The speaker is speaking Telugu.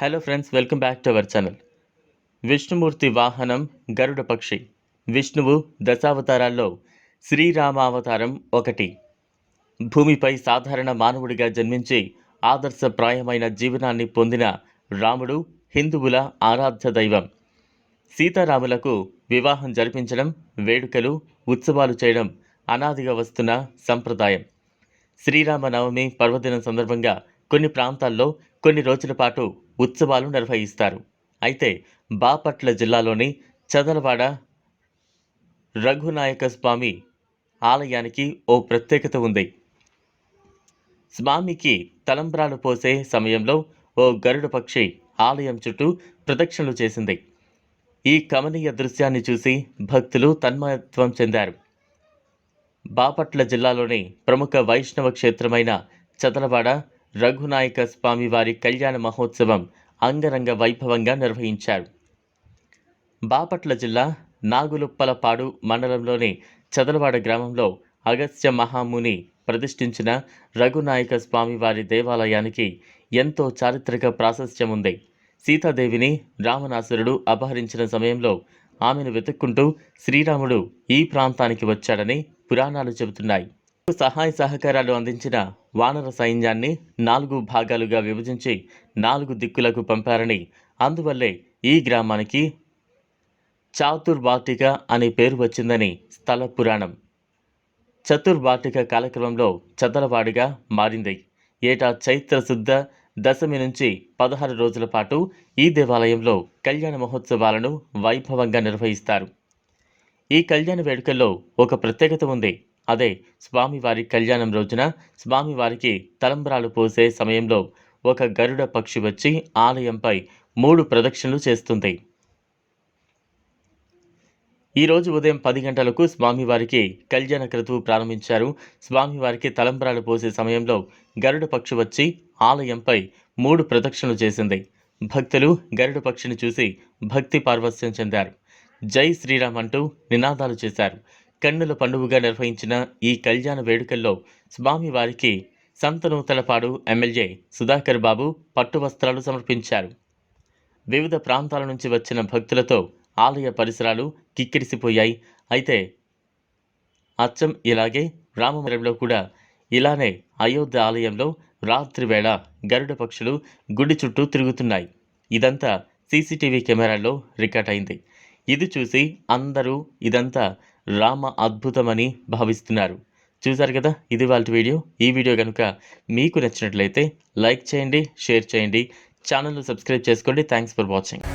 Hello friends, welcome back to our channel. Vishnumurthy వాహనం గరుడ పక్షి. విష్ణువు దశావతారాల్లో శ్రీరామావతారం ఒకటి. భూమిపై సాధారణ మానవుడిగా జన్మించి ఆదర్శప్రాయమైన జీవనాన్ని పొందిన రాముడు హిందువుల ఆరాధ్య దైవం. సీతారాములకు వివాహం జరిపించడం, వేడుకలు, ఉత్సవాలు చేయడం అనాదిగా వస్తున్న సంప్రదాయం. శ్రీరామనవమి పర్వదినం సందర్భంగా కొన్ని ప్రాంతాల్లో కొన్ని రోజుల పాటు ఉత్సవాలు నిర్వహిస్తారు. అయితే బాపట్ల జిల్లాలోని చదలవాడ రఘునాయక స్వామి ఆలయానికి ఓ ప్రత్యేకత ఉంది. స్వామికి తలంబ్రాలు పోసే సమయంలో ఓ గరుడ పక్షి ఆలయం చుట్టూ ప్రదక్షిణలు చేసింది. ఈ కమనీయ దృశ్యాన్ని చూసి భక్తులు తన్మయత్వం చెందారు. బాపట్ల జిల్లాలోని ప్రముఖ వైష్ణవ క్షేత్రమైన చదలవాడ రఘునాయక స్వామి వారి కళ్యాణ మహోత్సవం అంగరంగ వైభవంగా నిర్వహించారు. బాపట్ల జిల్లా నాగులుప్పలపాడు మండలంలోని చదలవాడ గ్రామంలో అగస్త్య మహాముని ప్రతిష్ఠించిన రఘునాయక స్వామి వారి దేవాలయానికి ఎంతో చారిత్రక ప్రాశస్త్యం ఉంది. సీతాదేవిని రావణాసురుడు అపహరించిన సమయంలో ఆమెను వెతుక్కుంటూ శ్రీరాముడు ఈ ప్రాంతానికి వచ్చాడని పురాణాలు చెబుతున్నాయి. సహాయ సహకారాలు అందించిన వానర సైన్యాన్ని 4 భాగాలుగా విభజించి 4 దిక్కులకు పంపారని, అందువల్లే ఈ గ్రామానికి చాతుర్వాటిక అనే పేరు వచ్చిందని స్థల పురాణం. చతుర్వాటిక కాలక్రమంలో చదలవాడిగా మారింది. ఏటా చైత్ర శుద్ధ దశమి నుంచి 16 రోజుల పాటు ఈ దేవాలయంలో కళ్యాణ మహోత్సవాలను వైభవంగా నిర్వహిస్తారు. ఈ కళ్యాణ వేడుకల్లో ఒక ప్రత్యేకత ఉంది. అదే స్వామివారి కళ్యాణం రోజున స్వామివారికి తలంబ్రాలు పోసే సమయంలో ఒక గరుడ పక్షి వచ్చి ఆలయంపై 3 ప్రదక్షిణలు చేస్తుంది. ఈరోజు ఉదయం 10 గంటలకు స్వామివారికి కళ్యాణ క్రతువు ప్రారంభించారు. స్వామివారికి తలంబ్రాలు పోసే సమయంలో గరుడ పక్షి వచ్చి ఆలయంపై 3 ప్రదక్షిణలు చేసింది. భక్తులు గరుడ పక్షిని చూసి భక్తి పార్వస్యం చెందారు. జై శ్రీరామ్ అంటూ నినాదాలు చేశారు. కన్నుల పండుగగా నిర్వహించిన ఈ కళ్యాణ వేడుకల్లో స్వామివారికి సంతనూతలపాడు ఎమ్మెల్యే సుధాకర్ బాబు పట్టు వస్త్రాలు సమర్పించారు. వివిధ ప్రాంతాల నుంచి వచ్చిన భక్తులతో ఆలయ పరిసరాలు కిక్కిరిసిపోయాయి. అయితే అచ్చం ఇలాగే రామమందిరంలో కూడా ఇలానే అయోధ్య ఆలయంలో రాత్రి వేళ గరుడ పక్షులు గుడి చుట్టూ తిరుగుతున్నాయి. ఇదంతా సీసీటీవీ కెమెరాల్లో రికార్డ్ అయింది. ఇది చూసి అందరూ ఇదంతా రామ అద్భుతమని భావిస్తున్నారు. చూశారు కదా, ఇది వాళ్ళ వీడియో. ఈ వీడియో కనుక మీకు నచ్చినట్లయితే లైక్ చేయండి, షేర్ చేయండి, ఛానల్ను సబ్స్క్రైబ్ చేసుకోండి. Thanks for watching.